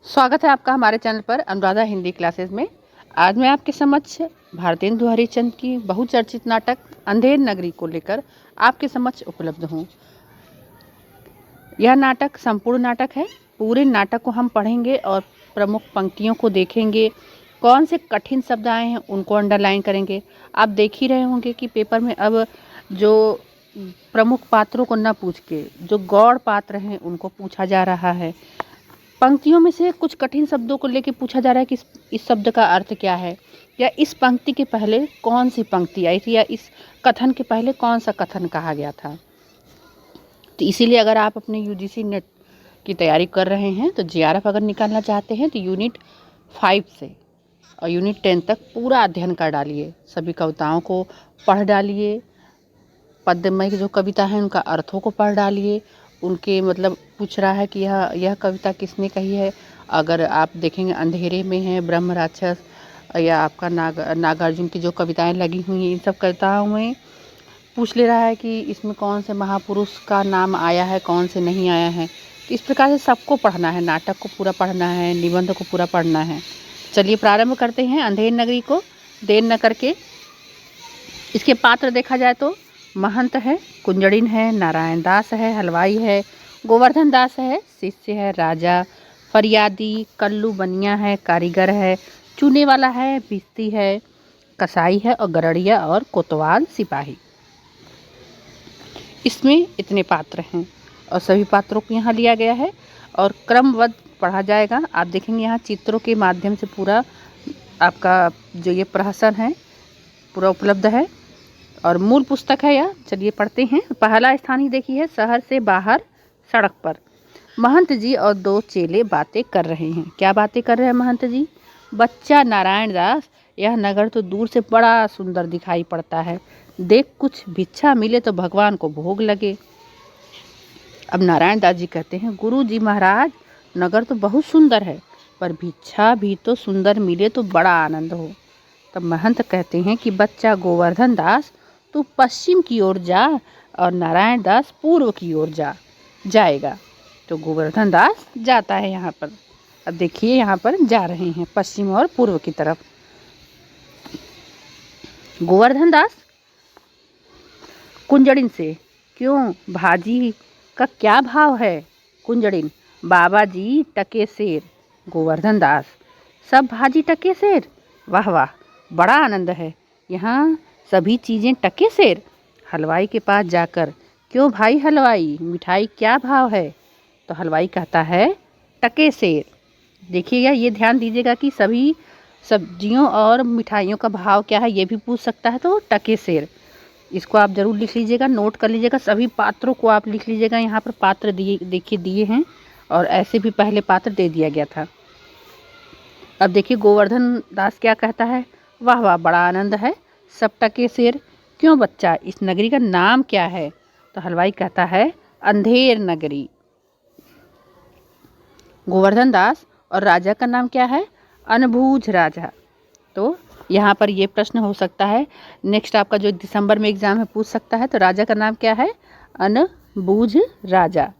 स्वागत है आपका हमारे चैनल पर अनुराधा हिंदी क्लासेस में। आज मैं आपके समक्ष भारतेंदु हरिश्चंद्र की बहुचर्चित नाटक अंधेर नगरी को लेकर आपके समक्ष उपलब्ध हूँ। यह नाटक संपूर्ण नाटक है। पूरे नाटक को हम पढ़ेंगे और प्रमुख पंक्तियों को देखेंगे। कौन से कठिन शब्द आए हैं उनको अंडरलाइन करेंगे। आप देख ही रहे होंगे कि पेपर में अब जो प्रमुख पात्रों को न पूछ के जो गौड़ पात्र हैं उनको पूछा जा रहा है। पंक्तियों में से कुछ कठिन शब्दों को लेकर पूछा जा रहा है कि इस शब्द का अर्थ क्या है, या इस पंक्ति के पहले कौन सी पंक्ति आई थी, या इस कथन के पहले कौन सा कथन कहा गया था। तो इसीलिए अगर आप अपने यूजीसी नेट की तैयारी कर रहे हैं तो जेआरएफ अगर निकालना चाहते हैं तो यूनिट 5 से और यूनिट 10 तक पूरा अध्ययन कर डालिए। सभी कविताओं को पढ़ डालिए। पद्यमय की जो कविता है उनका अर्थों को पढ़ डालिए। उनके मतलब पूछ रहा है कि यह कविता किसने कही है। अगर आप देखेंगे अंधेरे में है, ब्रह्म राक्षस, या आपका नागार्जुन की जो कविताएं लगी हुई हैं, इन सब कविताओं में पूछ ले रहा है कि इसमें कौन से महापुरुष का नाम आया है, कौन से नहीं आया है। तो इस प्रकार से सबको पढ़ना है, नाटक को पूरा पढ़ना है, निबंध को पूरा पढ़ना है। चलिए प्रारंभ करते हैं अंधेर नगरी को देर न करके। इसके पात्र देखा जाए तो महंत है, कुंजड़िन है, नारायण दास है, हलवाई है, गोवर्धन दास है, शिष्य है, राजा, फरियादी, कल्लू बनिया है, कारीगर है, चूने वाला है, भिस्ती है, कसाई है और गरड़िया और कोतवाल सिपाही। इसमें इतने पात्र हैं और सभी पात्रों को यहाँ लिया गया है और क्रमबद्ध पढ़ा जाएगा। आप देखेंगे यहाँ चित्रों के माध्यम से पूरा आपका जो ये प्रहसन है पूरा उपलब्ध है और मूल पुस्तक है यह। चलिए पढ़ते हैं। पहला स्थान ही देखिए, शहर से बाहर सड़क पर महंत जी और दो चेले बातें कर रहे हैं। क्या बातें कर रहे हैं महंत जी? बच्चा नारायण दास, यह नगर तो दूर से बड़ा सुंदर दिखाई पड़ता है। देख, कुछ भिक्षा मिले तो भगवान को भोग लगे। अब नारायण दास जी कहते हैं, गुरु जी महाराज, नगर तो बहुत सुंदर है, पर भिक्षा भी तो सुंदर मिले तो बड़ा आनंद हो। तब महंत कहते हैं कि बच्चा गोवर्धन दास, तू पश्चिम की ओर जा और नारायण दास पूर्व की ओर जाएगा। तो गोवर्धन दास जाता है यहाँ पर। अब देखिए यहाँ पर जा रहे हैं पश्चिम और पूर्व की तरफ। गोवर्धन दास कुंजड़िन से, क्यों भाजी का क्या भाव है? कुंजड़िन, बाबा जी टके सेर। गोवर्धन दास, सब भाजी टके सेर? वाह वाह, बड़ा आनंद है, यहाँ सभी चीज़ें टके सेर। हलवाई के पास जाकर, क्यों भाई हलवाई, मिठाई क्या भाव है? तो हलवाई कहता है टके सेर। देखिएगा, ये ध्यान दीजिएगा कि सभी सब्जियों और मिठाइयों का भाव क्या है ये भी पूछ सकता है, तो टके सेर। इसको आप ज़रूर लिख लीजिएगा, नोट कर लीजिएगा। सभी पात्रों को आप लिख लीजिएगा। यहाँ पर पात्र दिए हैं और ऐसे भी पहले पात्र दे दिया गया था। अब देखिए गोवर्धन दास क्या कहता है, वाह वाह, बड़ा आनंद है, सब टके सेर। क्यों बच्चा, इस नगरी का नाम क्या है? तो हलवाई कहता है अंधेर नगरी। गोवर्धन दास, और राजा का नाम क्या है? अनबूझ राजा। तो यहाँ पर ये प्रश्न हो सकता है, नेक्स्ट आपका जो दिसंबर में एग्जाम है पूछ सकता है। तो राजा का नाम क्या है? अनबूझ राजा।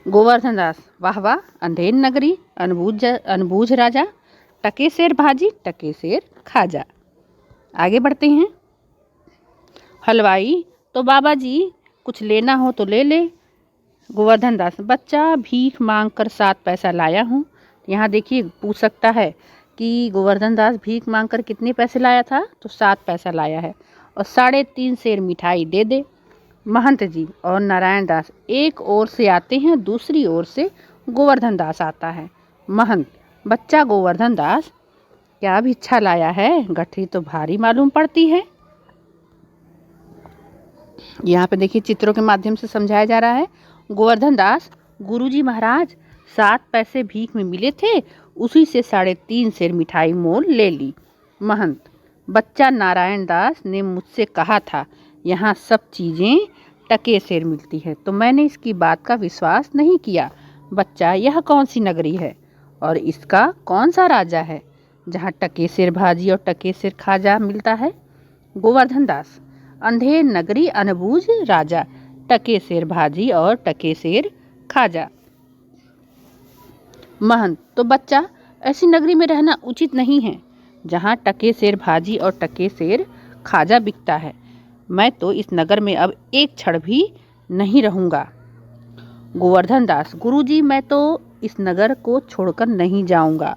गोवर्धन दास, वाह वाह, अंधेर नगरी, अनबूझ राजा, टके सेर भाजी, टके सेर खाजा। आगे बढ़ते हैं। हलवाई, तो बाबा जी कुछ लेना हो तो ले ले। गोवर्धन दास, बच्चा भीख मांग कर 7 पैसा लाया हूँ। यहाँ देखिए पूछ सकता है कि गोवर्धन दास भीख मांग कर कितने पैसे लाया था? तो 7 पैसा लाया है और 3.5 सेर मिठाई दे दे। महंत जी और नारायण दास एक ओर से आते हैं, दूसरी ओर से गोवर्धन दास आता है। महंत, बच्चा गोवर्धन दास, क्या भिक्षा लाया है? गठरी तो भारी मालूम पड़ती है। यहाँ पे देखिए चित्रों के माध्यम से समझाया जा रहा है। गोवर्धन दास, गुरुजी महाराज, 7 पैसे भीख में मिले थे, उसी से 3.5 सेर मिठाई मोल ले ली। महंत, बच्चा नारायण दास ने मुझसे कहा था यहाँ सब चीज़ें टके सेर मिलती है, तो मैंने इसकी बात का विश्वास नहीं किया। बच्चा, यह कौन सी नगरी है और इसका कौन सा राजा है जहाँ टके सेर भाजी और टके सेर खाजा मिलता है? गोवर्धन दास, अंधेर नगरी, अनबूझ राजा, टके सेर भाजी और टके सेर खाजा। महंत, तो बच्चा, ऐसी नगरी में रहना उचित नहीं है जहाँ टके सेर भाजी और टके सेर खाजा बिकता है। मैं तो इस नगर में अब एक क्षण भी नहीं रहूँगा। गोवर्धन दास, गुरुजी, मैं तो इस नगर को छोड़कर नहीं जाऊँगा।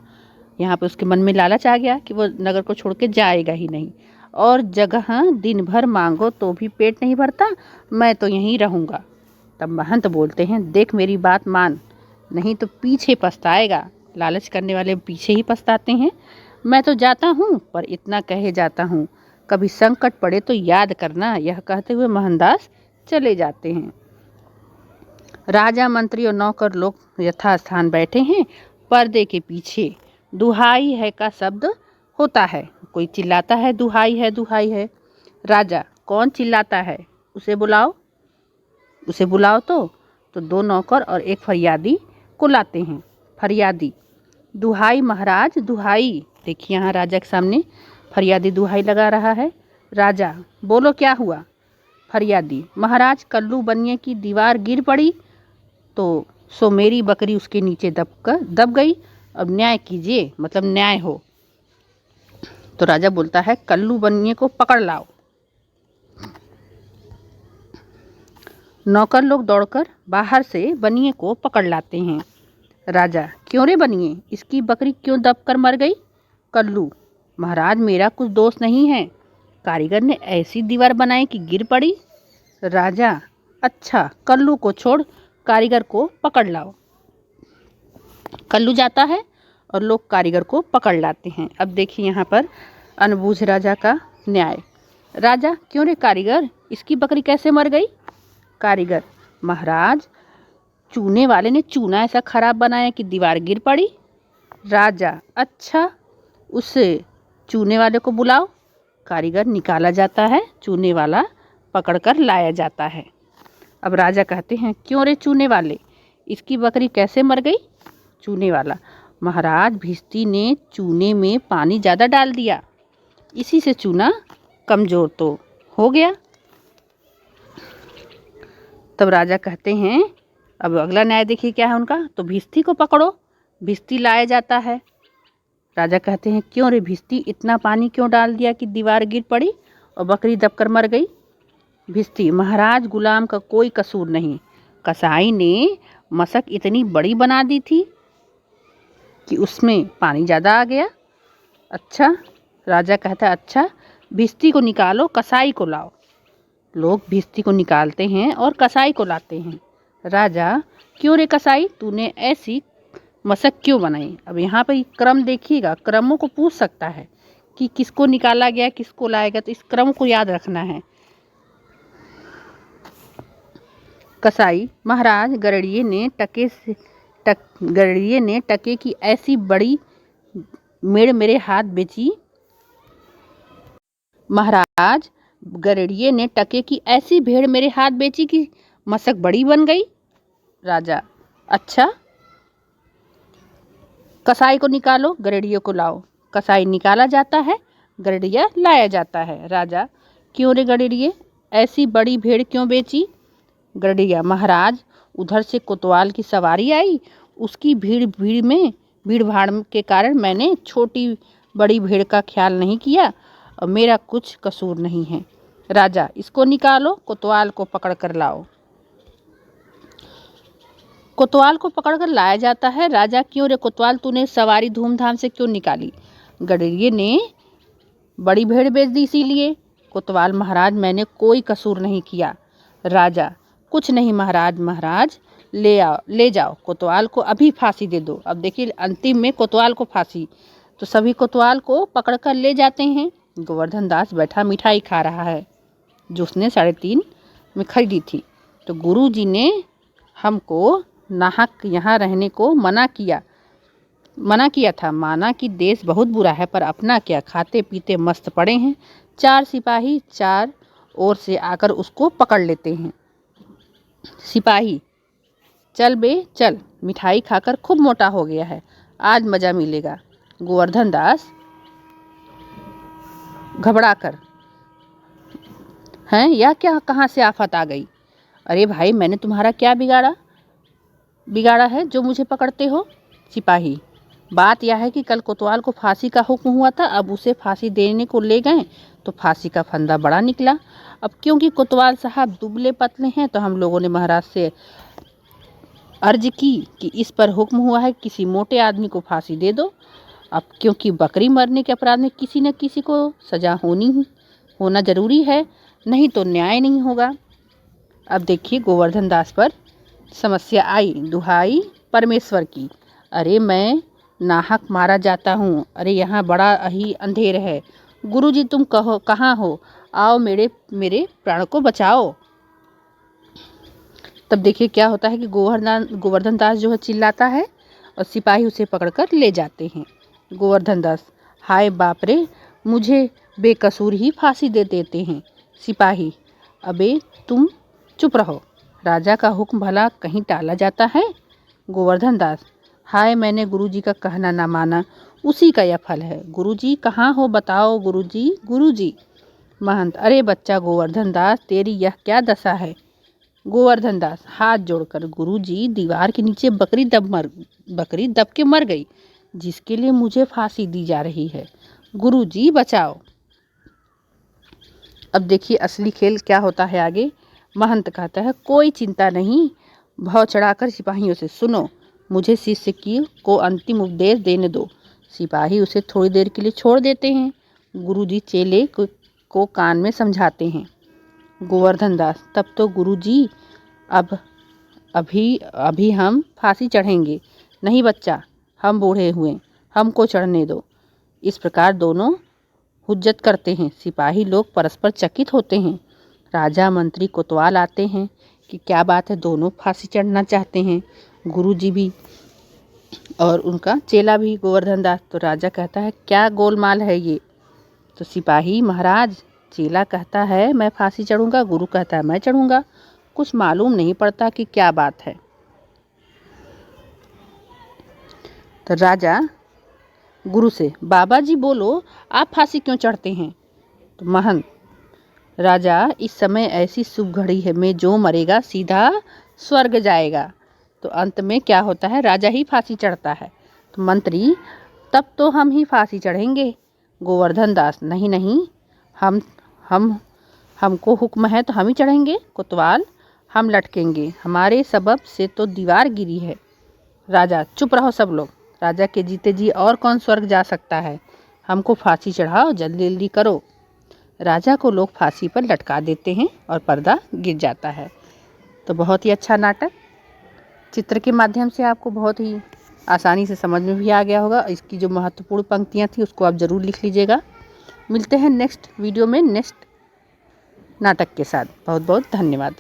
यहाँ पे उसके मन में लालच आ गया कि वो नगर को छोड़ के जाएगा ही नहीं, और जगह दिन भर मांगो तो भी पेट नहीं भरता, मैं तो यहीं रहूँगा। तब महंत बोलते हैं, देख मेरी बात मान, नहीं तो पीछे पछताएगा। लालच करने वाले पीछे ही पछताते हैं। मैं तो जाता हूँ, पर इतना कहे जाता हूँ, कभी संकट पड़े तो याद करना। यह कहते हुए मोहनदास चले जाते हैं। राजा, मंत्री और नौकर लोग यथास्थान बैठे हैं। पर्दे के पीछे दुहाई है का शब्द होता है। कोई चिल्लाता है, दुहाई है, दुहाई है। राजा, कौन चिल्लाता है? उसे बुलाओ, उसे बुलाओ। तो दो नौकर और एक फरियादी को लाते हैं। फरियादी, दुहाई महाराज, दुहाई। देखिए यहाँ राजा के सामने फरियादी दुहाई लगा रहा है। राजा, बोलो क्या हुआ? फरियादी, महाराज, कल्लू बनिए की दीवार गिर पड़ी तो सो मेरी बकरी उसके नीचे दब गई। अब न्याय कीजिए, मतलब न्याय हो। तो राजा बोलता है, कल्लू बनिए को पकड़ लाओ। नौकर लोग दौड़कर बाहर से बनिए को पकड़ लाते हैं। राजा, क्यों रे बनिए, इसकी बकरी क्यों दबकर मर गई? कल्लू, महाराज, मेरा कुछ दोष नहीं है, कारीगर ने ऐसी दीवार बनाई कि गिर पड़ी। राजा, अच्छा, कल्लू को छोड़, कारीगर को पकड़ लाओ। कल्लू जाता है और लोग कारीगर को पकड़ लाते हैं। अब देखिए यहाँ पर अनबूझ राजा का न्याय। राजा, क्यों रे कारीगर, इसकी बकरी कैसे मर गई? कारीगर, महाराज, चूने वाले ने चूना ऐसा खराब बनाया कि दीवार गिर पड़ी। राजा, अच्छा, उस चूने वाले को बुलाओ। कारीगर निकाला जाता है, चूने वाला पकड़कर लाया जाता है। अब राजा कहते हैं, क्यों रे चूने वाले, इसकी बकरी कैसे मर गई? चूने वाला, महाराज, भिश्ती ने चूने में पानी ज़्यादा डाल दिया, इसी से चूना कमज़ोर तो हो गया। तब राजा कहते हैं, अब अगला न्याय देखिए क्या है उनका। तो भिश्ती को पकड़ो। भिश्ती लाया जाता है। राजा कहते हैं, क्यों रे भिश्ती, इतना पानी क्यों डाल दिया कि दीवार गिर पड़ी और बकरी दबकर मर गई? भिश्ती, महाराज, गुलाम का कोई कसूर नहीं, कसाई ने मशक इतनी बड़ी बना दी थी कि उसमें पानी ज़्यादा आ गया। अच्छा, राजा कहता है, अच्छा, भिश्ती को निकालो, कसाई को लाओ। लोग भिश्ती को निकालते हैं और कसाई को लाते हैं। राजा, क्यों रे कसाई, तूने ऐसी मशक क्यों बनाई? अब यहाँ पर क्रम देखिएगा, क्रमों को पूछ सकता है कि किसको निकाला गया, किसको लाया गया, तो इस क्रम को याद रखना है। कसाई, महाराज, गरड़िए ने टके की ऐसी बड़ी मेड़ मेरे हाथ बेची। महाराज, गरड़िए ने टके की ऐसी भेड़ मेरे हाथ बेची कि मशक बड़ी बन गई। राजा, अच्छा, कसाई को निकालो, गरड़िए को लाओ। कसाई निकाला जाता है, गरड़िया लाया जाता है। राजा, क्यों रे गरड़िए, ऐसी बड़ी भेड़ क्यों बेची? गरड़िया, महाराज, उधर से कोतवाल की सवारी आई, उसकी भीड़ भाड़ के कारण मैंने छोटी बड़ी भेड़ का ख्याल नहीं किया और मेरा कुछ कसूर नहीं है। राजा, इसको निकालो, कोतवाल को पकड़ कर लाओ। कोतवाल को पकड़कर लाया जाता है। राजा, क्यों रे कोतवाल, तूने सवारी धूमधाम से क्यों निकाली? गडरिये ने बड़ी भेड़ बेच दी इसीलिए। कोतवाल, महाराज, मैंने कोई कसूर नहीं किया। राजा, कुछ नहीं महाराज, ले जाओ कोतवाल को, अभी फांसी दे दो। अब देखिए अंतिम में कोतवाल को फांसी, तो सभी कोतवाल को पकड़कर ले जाते हैं। गोवर्धन दास बैठा मिठाई खा रहा है जो उसने 3.5 में खरीदी थी। तो गुरु जी ने हमको नाहक यहाँ रहने को मना किया था। माना कि देश बहुत बुरा है, पर अपना क्या, खाते पीते मस्त पड़े हैं। 4 सिपाही 4 ओर से आकर उसको पकड़ लेते हैं। सिपाही, चल बे चल, मिठाई खाकर खूब मोटा हो गया है, आज मज़ा मिलेगा। गोवर्धन दास घबरा कर, हैं या क्या, कहाँ से आफत आ गई? अरे भाई, मैंने तुम्हारा क्या बिगाड़ा है जो मुझे पकड़ते हो? सिपाही, बात यह है कि कल कोतवाल को फांसी का हुक्म हुआ था, अब उसे फांसी देने को ले गए तो फांसी का फंदा बड़ा निकला। अब क्योंकि कोतवाल साहब दुबले पतले हैं तो हम लोगों ने महाराज से अर्ज की कि इस पर हुक्म हुआ है किसी मोटे आदमी को फांसी दे दो। अब क्योंकि बकरी मरने के अपराध में किसी न किसी को सजा होना जरूरी है, नहीं तो न्याय नहीं होगा। अब देखिए गोवर्धन दास पर समस्या आई, दुहाई परमेश्वर की, अरे मैं नाहक मारा जाता हूँ, अरे यहाँ बड़ा ही अंधेर है, गुरुजी तुम कहो कहाँ हो, आओ मेरे प्राण को बचाओ। तब देखिए क्या होता है कि गोवर्धन दास जो है चिल्लाता है और सिपाही उसे पकड़कर ले जाते हैं। गोवर्धन दास, हाय बाप रे, मुझे बेकसूर ही फांसी दे देते हैं। सिपाही, अबे तुम चुप रहो, राजा का हुक्म भला कहीं टाला जाता है। गोवर्धन दास, हाय मैंने गुरुजी का कहना ना माना, उसी का यह फल है। गुरुजी कहाँ हो बताओ, गुरुजी गुरुजी। महंत, अरे बच्चा गोवर्धन दास, तेरी यह क्या दशा है। गोवर्धन दास हाथ जोड़कर, गुरुजी दीवार के नीचे बकरी दब के मर गई, जिसके लिए मुझे फांसी दी जा रही है, गुरुजी बचाओ। अब देखिए असली खेल क्या होता है आगे। महंत कहता है, कोई चिंता नहीं, भाव चढ़ाकर सिपाहियों से सुनो, मुझे शिष्य को अंतिम उपदेश देने दो। सिपाही उसे थोड़ी देर के लिए छोड़ देते हैं। गुरुजी चेले को कान में समझाते हैं। गोवर्धन दास, तब तो गुरुजी अभी हम फांसी चढ़ेंगे। नहीं बच्चा, हम बूढ़े हुए, हमको चढ़ने दो। इस प्रकार दोनों हुज्जत करते हैं। सिपाही लोग परस्पर चकित होते हैं। राजा मंत्री कोतवाल आते हैं कि क्या बात है, दोनों फांसी चढ़ना चाहते हैं, गुरुजी भी और उनका चेला भी गोवर्धन दास। तो राजा कहता है, क्या गोलमाल है ये। तो सिपाही, महाराज, चेला कहता है मैं फांसी चढ़ूंगा, गुरु कहता है मैं चढ़ूंगा, कुछ मालूम नहीं पड़ता कि क्या बात है। तो राजा गुरु से, बाबा जी बोलो, आप फांसी क्यों चढ़ते हैं। तो महंत, राजा इस समय ऐसी शुभ घड़ी है में जो मरेगा सीधा स्वर्ग जाएगा। तो अंत में क्या होता है, राजा ही फांसी चढ़ता है। तो मंत्री, तब तो हम ही फांसी चढ़ेंगे। गोवर्धन दास, नहीं नहीं, हमको हुक्म है तो हम ही चढ़ेंगे। कोतवाल, हम लटकेंगे, हमारे सबब से तो दीवार गिरी है। राजा, चुप रहो सब लोग, राजा के जीते जी और कौन स्वर्ग जा सकता है, हमको फांसी चढ़ाओ, जल्दी जल्दी करो। राजा को लोग फांसी पर लटका देते हैं और पर्दा गिर जाता है। तो बहुत ही अच्छा नाटक चित्र के माध्यम से आपको बहुत ही आसानी से समझ में भी आ गया होगा। इसकी जो महत्वपूर्ण पंक्तियाँ थी उसको आप ज़रूर लिख लीजिएगा। मिलते हैं नेक्स्ट वीडियो में नेक्स्ट नाटक के साथ। बहुत बहुत धन्यवाद।